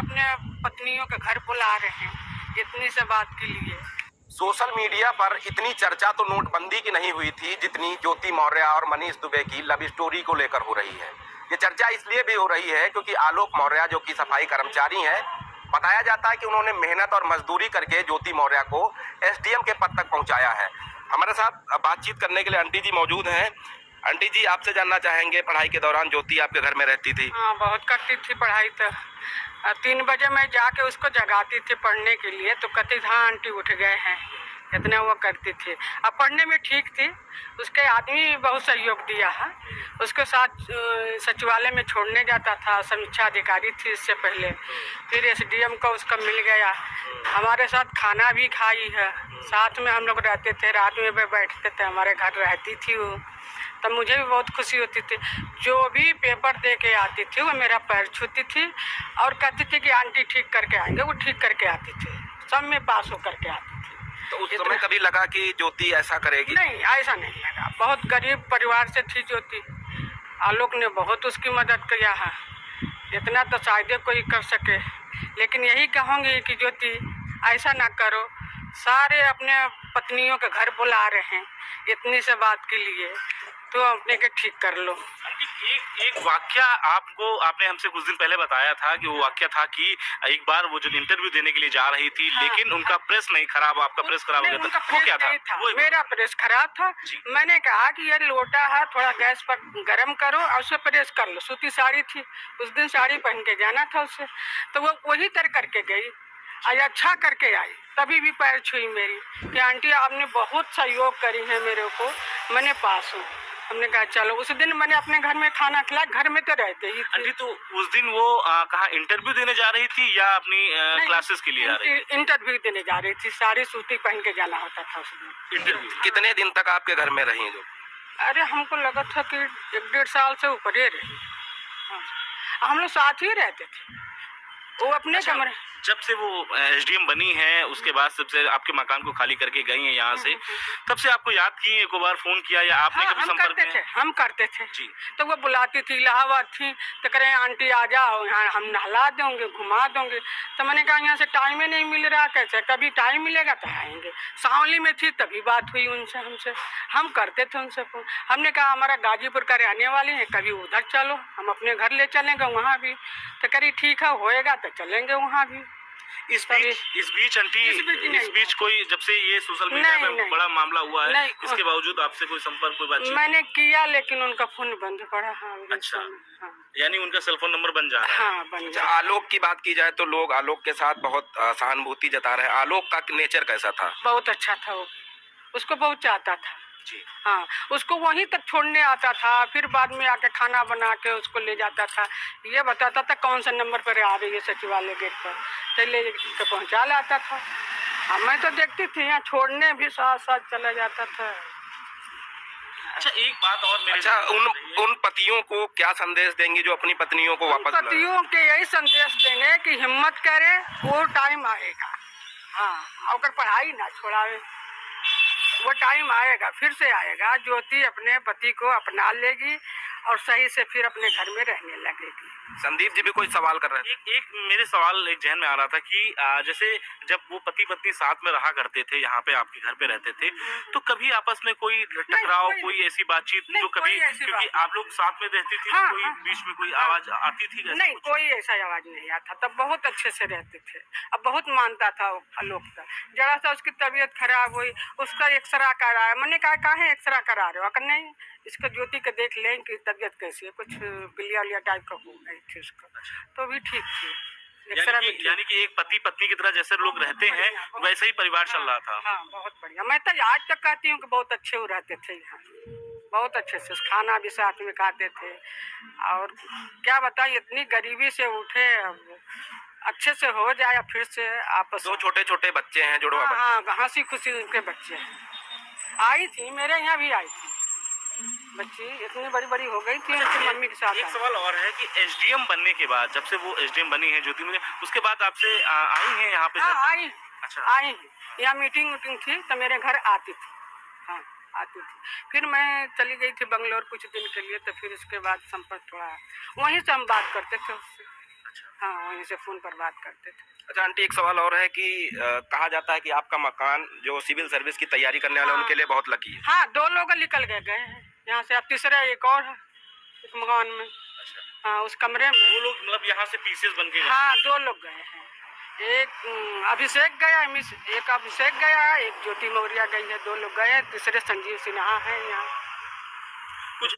अपने पत्नियों के घर बुला रहे हैं इतनी से बात के लिए। सोशल मीडिया पर इतनी चर्चा तो नोटबंदी की नहीं हुई थी जितनी ज्योति मौर्य और मनीष दुबे की लव स्टोरी को लेकर हो रही है। ये चर्चा इसलिए भी हो रही है क्योंकि आलोक मौर्य जो कि सफाई कर्मचारी हैं, बताया जाता है कि उन्होंने मेहनत और मजदूरी करके ज्योति मौर्य को एसडीएम के पद तक पहुंचाया है। हमारे साथ बातचीत करने के लिए आंटी जी मौजूद हैं। आंटी जी, आपसे जानना चाहेंगे, पढ़ाई के दौरान ज्योति आपके घर में रहती थी? हाँ, बहुत करती थी पढ़ाई। तो 3 बजे मैं जाके उसको जगाती थी पढ़ने के लिए, तो कहती थी हाँ आंटी उठ गए हैं, इतना वो करती थी। अब पढ़ने में ठीक थी, उसके आदमी भी बहुत सहयोग दिया है। उसके साथ सचिवालय में छोड़ने जाता था, समीक्षा अधिकारी थी इससे पहले, फिर एसडीएम को उसका मिल गया। हमारे साथ खाना भी खाई है, साथ में हम लोग रहते थे, रात में भी बैठते थे, हमारे घर रहती थी वो। तब मुझे भी बहुत खुशी होती थी। जो भी पेपर दे के आती थी वो मेरा पैर छूती थी और कहती थी कि आंटी ठीक करके आएंगे। वो ठीक करके आती थी, सब में पास हो करके आती थी। तो उस समय कभी लगा कि ज्योति ऐसा करेगी? नहीं, ऐसा नहीं लगा। बहुत गरीब परिवार से थी ज्योति, आलोक ने बहुत उसकी मदद किया है, इतना तो शायद कोई कर सके। लेकिन यही कहूँगी कि ज्योति ऐसा ना करो, सारे अपने पत्नियों के घर बुला रहे हैं इतनी से बात के लिए, तो अपने के ठीक कर लो। एक वाक्य आपने हमसे कुछ दिन पहले बताया था कि वो वाक्य था कि एक बार वो जो इंटरव्यू देने के लिए जा रही थी, हाँ, लेकिन उनका प्रेस नहीं खराब, आपका प्रेस खराब हो गया था। वो क्या था? मेरा प्रेस खराब था। मैंने कहा कि ये लोटा है, थोड़ा गैस पर गरम करो और उसे प्रेस कर लो। सूती साड़ी थी, उस दिन साड़ी पहन के जाना था उससे, तो वो वही तर करके गई, आज अच्छा करके आई। तभी भी पैर छुई मेरी कि आंटी आपने बहुत सहयोग करी है मेरे को, मैंने पास हूँ। हमने कहा चलो। उस दिन मैंने अपने घर में खाना खिलाया, घर में तो रहते ही थे। आंटी, तो उस दिन वो कहाँ इंटरव्यू देने जा रही थी या अपनी क्लासेस के लिए जा रही थी? इंटरव्यू देने जा रही थी, सारी सूती पहन के जाना होता था उस दिन। इंटरव्यू कितने दिन तक आपके घर में रही जो? अरे हमको लगा था कि 1-1.5 साल से ऊपर ही रही। हाँ, हम लोग साथ ही रहते थे, वो अपने कमरे। जब से वो एसडीएम बनी है उसके बाद सबसे आपके मकान को खाली करके गई हैं यहाँ से, तब से आपको याद की, एक बार फोन किया या आपने हाँ, कभी संपर्क में? हम करते थे जी। तो वो बुलाती थी, इलाहाबाद थी, तो करें आंटी आ जाओ यहाँ, हम नहला देंगे, घुमा देंगे। तो मैंने कहा यहाँ से टाइम ही नहीं मिल रहा, कैसे कभी टाइम मिलेगा तो आएंगे। सावली में थी तभी बात हुई उनसे, हमसे हम करते थे उनसे फोन। हमने कहा हमारा गाजीपुर का रहने वाली है, कभी उधर चलो, हम अपने घर ले चलेंगे वहाँ भी। तो करी ठीक है, होएगा तो चलेंगे वहाँ भी। इस बीच आंटी, इस बीच कोई, जब से ये सोशल मीडिया में बड़ा मामला हुआ है, इसके बावजूद आपसे कोई संपर्क, कोई बातचीत? मैंने किया लेकिन उनका फोन बंद पड़ा। हाँ, अच्छा। हाँ। यानी उनका सेल फोन नंबर बन जा रहा है? हाँ, बन जा। आलोक की बात की जाए तो लोग आलोक के साथ बहुत सहानुभूति जता रहे हैं। आलोक का नेचर कैसा था? बहुत अच्छा था वो, उसको बहुत चाहता था जी। हाँ, उसको वहीं तक छोड़ने आता था, फिर बाद में आके खाना बना के उसको ले जाता था। ये बताता था कौन सा नंबर पर आ रही है सचिवालय गेट पर, तो ले के पहुँचा लाता था। मैं तो देखती थी यहाँ छोड़ने भी साथ साथ चला जाता था। अच्छा, एक बात और मेरे, अच्छा, उन पतियों को क्या संदेश देंगे जो अपनी पत्नियों को वापस? पतियों के यही संदेश देंगे कि हिम्मत करे, वो टाइम आएगा। हाँ, अगर पढ़ाई ना छोड़ावे, वो टाइम आएगा, फिर से आएगा। ज्योति अपने पति को अपना लेगी और सही से फिर अपने घर में रहने लगेगी। संदीप जी भी कोई सवाल कर रहे थे? एक मेरे सवाल एक जहन में आ रहा था कि जैसे जब वो पति पत्नी साथ में रहा करते थे, यहाँ पे आपके घर पे रहते थे, तो कभी आपस में कोई टकराव, कोई ऐसी बातचीत जो कभी, क्योंकि आप लोग साथ में रहती थी, हाँ, कोई हाँ, बीच में कोई आवाज आती थी? नहीं, कोई ऐसा आवाज नहीं आता। तब बहुत अच्छे से रहते थे, अब बहुत मानता था आलोक का। जरा सा उसकी तबीयत खराब हुई, उसका एक्सरा कराया। मैंने कहा काहे एक्सरा करा रहे हो? अगर नहीं, इसको ज्योति के देख लें कि तबीयत कैसी है, कुछ बिलिया उलिया टाइप का हो गई थी उसको, तो भी ठीक थी। यानी कि एक पति पत्नी की तरह जैसे लोग रहते हैं वैसे ही परिवार चल रहा था। हाँ, बहुत बढ़िया। मैं तो आज तक कहती हूँ कि बहुत अच्छे वो रहते थे यहाँ, बहुत अच्छे से खाना भी साथ में खाते थे। और क्या बताइए, इतनी गरीबी से उठे, अच्छे से हो जाए फिर से आपस। 2 छोटे छोटे बच्चे हैं, जुड़वा बच्चे। हाँ, हंसी खुशी उनके बच्चे हैं। आई थी, मेरे यहाँ भी आई थी बच्ची, इतनी बड़ी बड़ी हो गई थी उनकी मम्मी के साथ। एक सवाल और है कि एसडीएम बनने के बाद, जब से वो एसडीएम बनी है ज्योति, उसके बाद आपसे आई हैं यहाँ पे? हाँ, आई। अच्छा। आई, यहाँ मीटिंग थी तो मेरे घर आती थी। हाँ, आती थी। फिर मैं चली गई थी बंगलोर कुछ दिन के लिए, तो फिर उसके बाद संपर्क हुआ, वहीं से हम बात करते थे उससे। हाँ, वहीं से फोन पर बात करते थे। अच्छा आंटी, एक सवाल और है कि कहा जाता है कि आपका मकान जो सिविल सर्विस की तैयारी करने वाले हैं, हाँ। उनके लिए बहुत लकी है। हाँ, 2 लोग निकल गए हैं यहाँ से, अब तीसरा एक और है इस मकान में। हाँ, उस कमरे में 2 लोग मतलब यहाँ से पीसेस बन के गए। हाँ, 2 लोग गए हैं। एक अभिषेक गया, एक अभिषेक गया, एक ज्योति मौर्य गई है, 2 लोग गए, तीसरे संजीव सिन्हा है यहाँ। कुछ